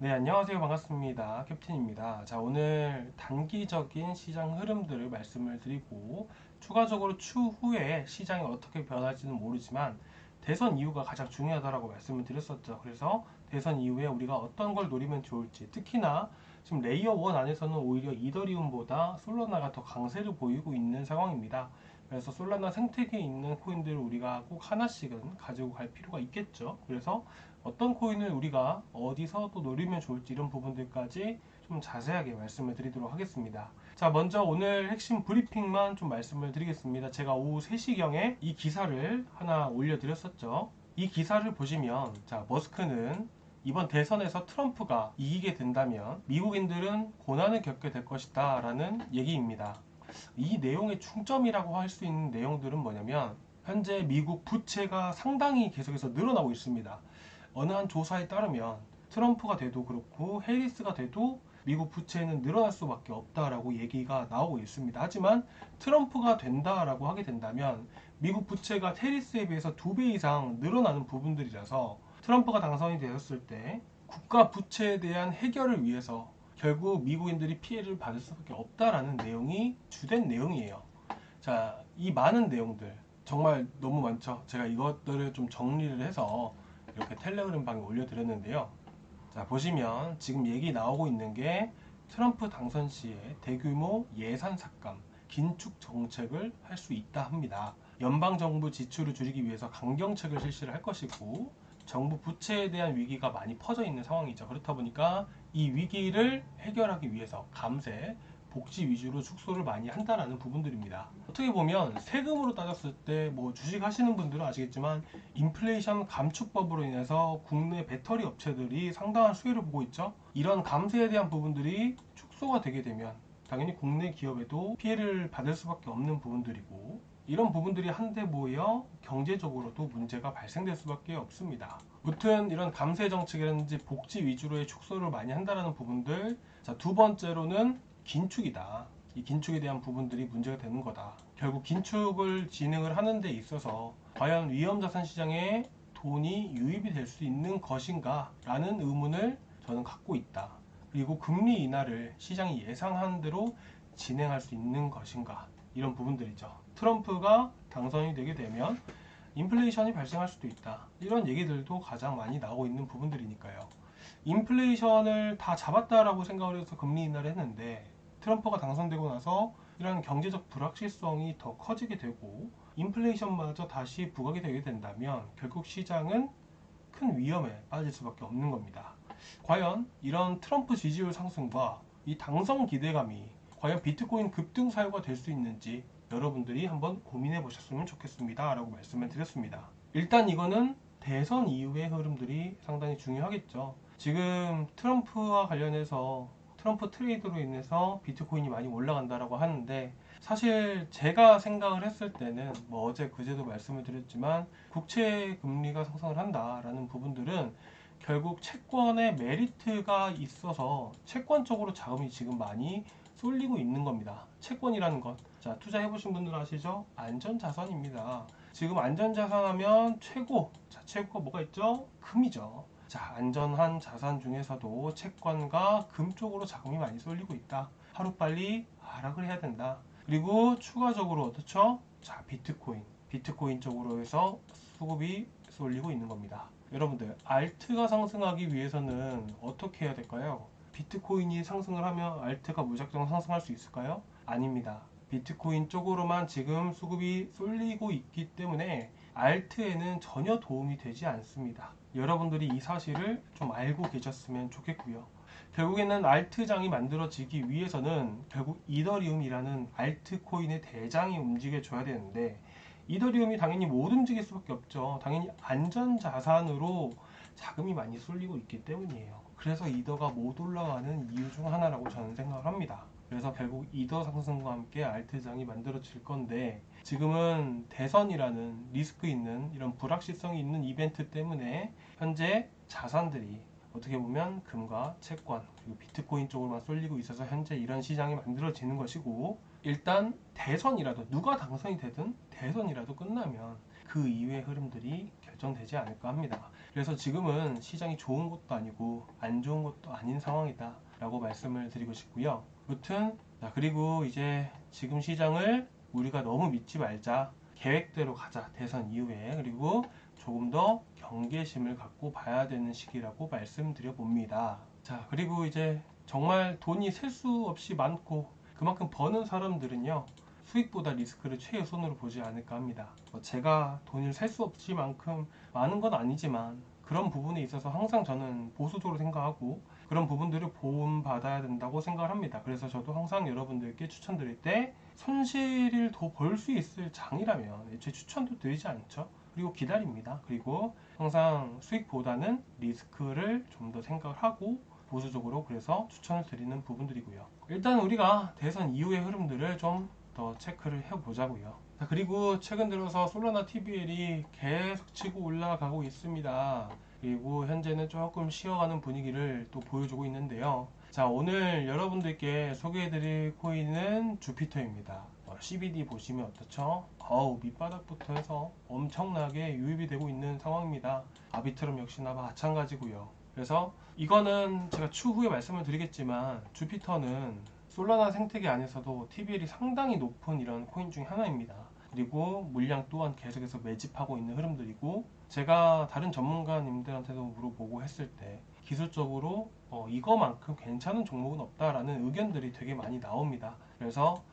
네, 안녕하세요. 반갑습니다. 캡틴입니다. 자, 오늘 단기적인 시장 흐름들을 말씀을 드리고, 추가적으로 추후에 시장이 어떻게 변할지는 모르지만, 대선 이후가 가장 중요하다라고 말씀을 드렸었죠. 그래서 대선 이후에 우리가 어떤 걸 노리면 좋을지, 특히나 지금 레이어 1 안에서는 오히려 이더리움보다 솔라나가 더 강세를 보이고 있는 상황입니다. 그래서 솔라나 생태계에 있는 코인들을 우리가 꼭 하나씩은 가지고 갈 필요가 있겠죠. 그래서 어떤 코인을 우리가 어디서 또 노리면 좋을지 이런 부분들까지 좀 자세하게 말씀을 드리도록 하겠습니다. 자, 먼저 오늘 핵심 브리핑만 좀 말씀을 드리겠습니다. 제가 오후 3시경에 이 기사를 하나 올려드렸었죠. 이 기사를 보시면, 자, 머스크는 이번 대선에서 트럼프가 이기게 된다면 미국인들은 고난을 겪게 될 것이다 라는 얘기입니다. 이 내용의 중점이라고 할 수 있는 내용들은 뭐냐면, 현재 미국 부채가 상당히 계속해서 늘어나고 있습니다. 어느 한 조사에 따르면 트럼프가 돼도 그렇고 해리스가 돼도 미국 부채는 늘어날 수밖에 없다라고 얘기가 나오고 있습니다. 하지만 트럼프가 된다라고 하게 된다면 미국 부채가 해리스에 비해서 2배 이상 늘어나는 부분들이라서 트럼프가 당선이 되었을 때 국가 부채에 대한 해결을 위해서 결국 미국인들이 피해를 받을 수밖에 없다라는 내용이 주된 내용이에요. 자, 이 많은 내용들 정말 너무 많죠. 제가 이것들을 좀 정리를 해서 이렇게 텔레그램 방에 올려드렸는데요. 자, 보시면 지금 얘기 나오고 있는 게 트럼프 당선 시에 대규모 예산 삭감, 긴축 정책을 할 수 있다 합니다. 연방정부 지출을 줄이기 위해서 강경책을 실시를 할 것이고, 정부 부채에 대한 위기가 많이 퍼져 있는 상황이죠. 그렇다 보니까 이 위기를 해결하기 위해서 감세, 복지 위주로 축소를 많이 한다라는 부분들입니다. 어떻게 보면 세금으로 따졌을 때 뭐 주식 하시는 분들은 아시겠지만 인플레이션 감축법으로 인해서 국내 배터리 업체들이 상당한 수혜를 보고 있죠. 이런 감세에 대한 부분들이 축소가 되게 되면 당연히 국내 기업에도 피해를 받을 수밖에 없는 부분들이고, 이런 부분들이 한데 모여 경제적으로도 문제가 발생될 수밖에 없습니다. 무튼 이런 감세 정책이라든지 복지 위주로의 축소를 많이 한다는 부분들, 자, 두 번째로는 긴축이다. 이 긴축에 대한 부분들이 문제가 되는 거다. 결국 긴축을 진행을 하는 데 있어서 과연 위험자산 시장에 돈이 유입이 될 수 있는 것인가 라는 의문을 저는 갖고 있다. 그리고 금리 인하를 시장이 예상한 대로 진행할 수 있는 것인가, 이런 부분들이죠. 트럼프가 당선이 되게 되면 인플레이션이 발생할 수도 있다. 이런 얘기들도 가장 많이 나오고 있는 부분들이니까요. 인플레이션을 다 잡았다라고 생각을 해서 금리 인하를 했는데, 트럼프가 당선되고 나서 이런 경제적 불확실성이 더 커지게 되고 인플레이션마저 다시 부각이 되게 된다면 결국 시장은 큰 위험에 빠질 수밖에 없는 겁니다. 과연 이런 트럼프 지지율 상승과 이 당선 기대감이 과연 비트코인 급등 사유가 될 수 있는지 여러분들이 한번 고민해 보셨으면 좋겠습니다 라고 말씀을 드렸습니다. 일단 이거는 대선 이후의 흐름들이 상당히 중요하겠죠. 지금 트럼프와 관련해서 트럼프 트레이드로 인해서 비트코인이 많이 올라간다라고 하는데, 사실 제가 생각을 했을 때는 뭐 어제 그제도 말씀을 드렸지만 국채 금리가 상승을 한다라는 부분들은 결국 채권의 메리트가 있어서 채권 쪽으로 자금이 지금 많이 쏠리고 있는 겁니다. 채권이라는 것, 자, 투자해 보신 분들 아시죠? 안전자산입니다. 지금 안전자산 하면 최고가 뭐가 있죠? 금이죠. 자, 안전한 자산 중에서도 채권과 금 쪽으로 자금이 많이 쏠리고 있다. 하루빨리 하락을 해야 된다. 그리고 추가적으로 어떻죠? 자, 비트코인 쪽으로 해서 수급이 쏠리고 있는 겁니다. 여러분들, 알트가 상승하기 위해서는 어떻게 해야 될까요? 비트코인이 상승을 하면 알트가 무작정 상승할 수 있을까요? 아닙니다. 비트코인 쪽으로만 지금 수급이 쏠리고 있기 때문에 알트에는 전혀 도움이 되지 않습니다. 여러분들이 이 사실을 좀 알고 계셨으면 좋겠고요. 결국에는 알트장이 만들어지기 위해서는 결국 이더리움이라는 알트코인의 대장이 움직여줘야 되는데, 이더리움이 당연히 못 움직일 수밖에 없죠. 당연히 안전자산으로 자금이 많이 쏠리고 있기 때문이에요. 그래서 이더가 못 올라가는 이유 중 하나라고 저는 생각을 합니다. 그래서 결국 이더 상승과 함께 알트장이 만들어질 건데, 지금은 대선이라는 리스크 있는 이런 불확실성이 있는 이벤트 때문에 현재 자산들이 어떻게 보면 금과 채권 그리고 비트코인 쪽으로만 쏠리고 있어서 현재 이런 시장이 만들어지는 것이고, 일단 대선이라도 누가 당선이 되든 대선이라도 끝나면 그 이후의 흐름들이 결정되지 않을까 합니다. 그래서 지금은 시장이 좋은 것도 아니고 안 좋은 것도 아닌 상황이다 라고 말씀을 드리고 싶고요. 무튼 그리고 이제 지금 시장을 우리가 너무 믿지 말자, 계획대로 가자, 대선 이후에. 그리고 조금 더 경계심을 갖고 봐야 되는 시기라고 말씀드려 봅니다. 자, 그리고 이제 정말 돈이 셀 수 없이 많고 그만큼 버는 사람들은요, 수익보다 리스크를 최우선으로 보지 않을까 합니다. 제가 돈을 셀 수 없이 만큼 많은 건 아니지만 그런 부분에 있어서 항상 저는 보수적으로 생각하고 그런 부분들을 보험받아야 된다고 생각을 합니다. 그래서 저도 항상 여러분들께 추천드릴 때 손실을 더 벌 수 있을 장이라면 애초에 추천도 드리지 않죠. 그리고 기다립니다. 그리고 항상 수익보다는 리스크를 좀 더 생각을 하고 보수적으로 그래서 추천을 드리는 부분들이고요. 일단 우리가 대선 이후의 흐름들을 좀 더 체크를 해보자고요. 그리고 최근 들어서 솔라나 TBL이 계속 치고 올라가고 있습니다. 그리고 현재는 조금 쉬어가는 분위기를 또 보여주고 있는데요. 자, 오늘 여러분들께 소개해드릴 코인은 주피터입니다. CBD 보시면 어떻죠? 밑바닥부터 해서 엄청나게 유입이 되고 있는 상황입니다. 아비트럼 역시나 마찬가지고요. 그래서 이거는 제가 추후에 말씀을 드리겠지만 주피터는 솔라나 생태계 안에서도 TBL이 상당히 높은 이런 코인 중에 하나입니다. 그리고 물량 또한 계속해서 매집하고 있는 흐름들이고, 제가 다른 전문가님들한테도 물어보고 했을 때 기술적으로 이거만큼 괜찮은 종목은 없다라는 의견들이 되게 많이 나옵니다. 그래서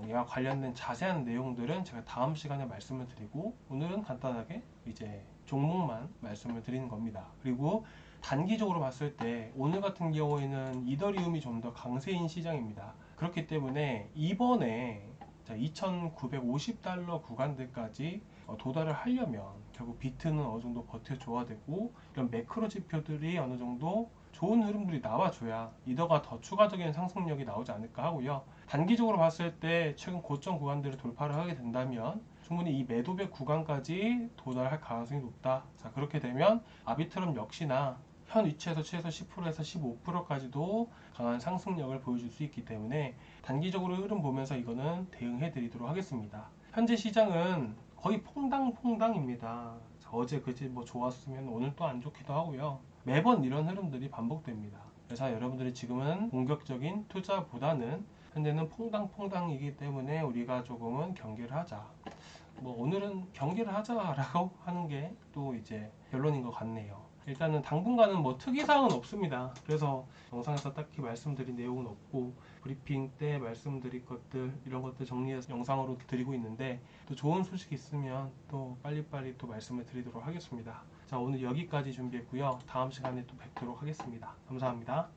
이와 관련된 자세한 내용들은 제가 다음 시간에 말씀을 드리고, 오늘은 간단하게 이제 종목만 말씀을 드리는 겁니다. 그리고 단기적으로 봤을 때 오늘 같은 경우에는 이더리움이 좀 더 강세인 시장입니다. 그렇기 때문에 이번에 2,950달러 구간들까지 도달을 하려면 결국 비트는 어느 정도 버텨줘야 되고, 이런 매크로 지표들이 어느 정도 좋은 흐름들이 나와줘야 이더가 더 추가적인 상승력이 나오지 않을까 하고요. 단기적으로 봤을 때 최근 고점 구간들을 돌파를 하게 된다면 충분히 이 매도백 구간까지 도달할 가능성이 높다. 자, 그렇게 되면 아비트럼 역시나 현 위치에서 최소 10%에서 15%까지도 강한 상승력을 보여줄 수 있기 때문에 단기적으로 흐름 보면서 이거는 대응해 드리도록 하겠습니다. 현재 시장은 거의 퐁당퐁당입니다. 어제 그제 뭐 좋았으면 오늘 또 안 좋기도 하고요. 매번 이런 흐름들이 반복됩니다. 그래서 여러분들이 지금은 공격적인 투자보다는 현재는 퐁당퐁당이기 때문에 우리가 조금은 경계를 하자. 오늘은 경계를 하자라고 하는 게 또 이제 결론인 것 같네요. 일단은 당분간은 특이사항은 없습니다. 그래서 영상에서 딱히 말씀드린 내용은 없고, 브리핑 때 말씀드릴 것들 이런 것들 정리해서 영상으로 드리고 있는데, 또 좋은 소식 있으면 또 빨리빨리 또 말씀을 드리도록 하겠습니다. 자, 오늘 여기까지 준비했고요. 다음 시간에 또 뵙도록 하겠습니다. 감사합니다.